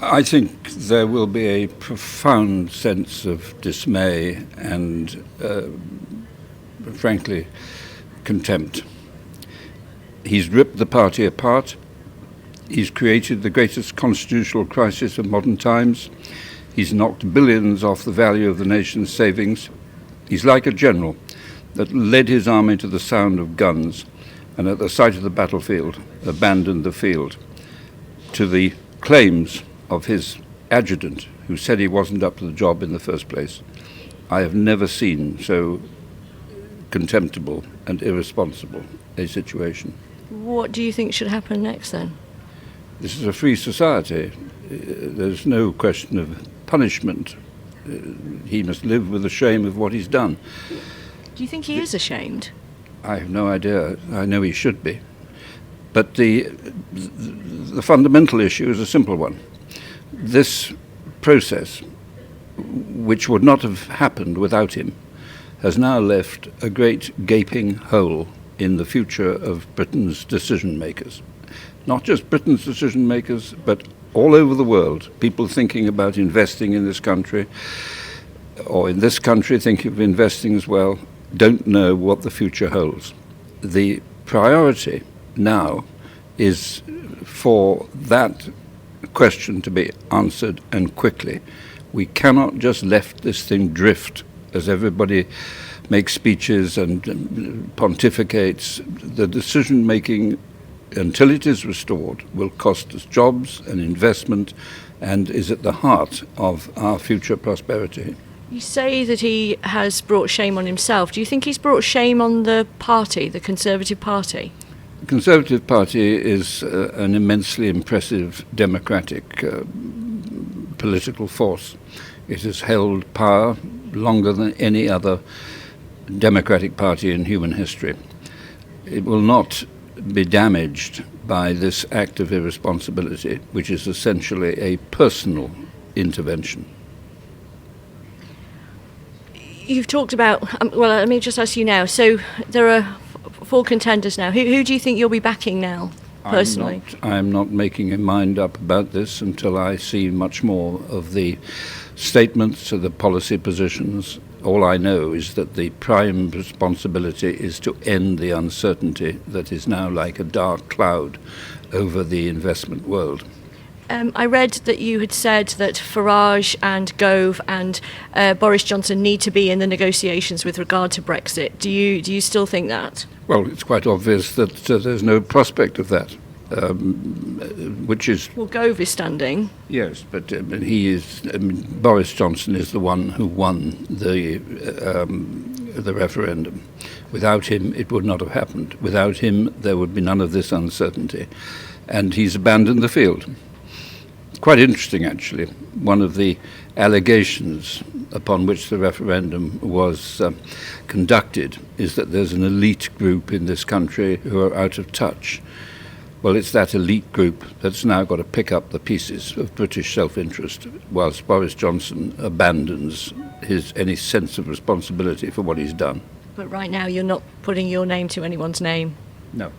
I think there will be a profound sense of dismay and, frankly, contempt. He's ripped the party apart. He's created the greatest constitutional crisis of modern times. He's knocked billions off the value of the nation's savings. He's like a general that led his army to the sound of guns and at the sight of the battlefield abandoned the field. To the claims of his adjutant, who said he wasn't up to the job in the first place, I have never seen so contemptible and irresponsible a situation. What do you think should happen next then? This is a free society. There's no question of punishment. He must live with the shame of what he's done. Do you think he is ashamed? I have no idea. I know he should be. But the fundamental issue is a simple one. This process, which would not have happened without him, has now left a great gaping hole in the future of Britain's decision makers. Not just Britain's decision makers, but all over the world, people thinking about investing in this country, or in this country thinking of investing as well, don't know what the future holds. The priority now is for that question to be answered, and quickly. We cannot just let this thing drift as everybody makes speeches and pontificates. The decision-making, until it is restored, will cost us jobs and investment and is at the heart of our future prosperity. You say that he has brought shame on himself. Do you think he's brought shame on the party, the Conservative Party? The Conservative Party is an immensely impressive democratic political force. It has held power longer than any other democratic party in human history. It will not be damaged by this act of irresponsibility, which is essentially a personal intervention. You've talked about, well, let me just ask you now. So there are 4 contenders now. Who do you think you'll be backing now, personally? I'm not making a mind up about this until I see much more of the statements of the policy positions. All I know is that the prime responsibility is to end the uncertainty that is now like a dark cloud over the investment world. I read that you had said that Farage and Gove and Boris Johnson need to be in the negotiations with regard to Brexit. Do you still think that? Well, it's quite obvious that there's no prospect of that, which is... Well, Gove is standing. Yes, but he is... Boris Johnson is the one who won the referendum. Without him, it would not have happened. Without him, there would be none of this uncertainty. And he's abandoned the field. Quite interesting, actually. One of the allegations upon which the referendum was conducted is that there's an elite group in this country who are out of touch. Well, it's that elite group that's now got to pick up the pieces of British self-interest, whilst Boris Johnson abandons any sense of responsibility for what he's done. But right now you're not putting your name to anyone's name? No.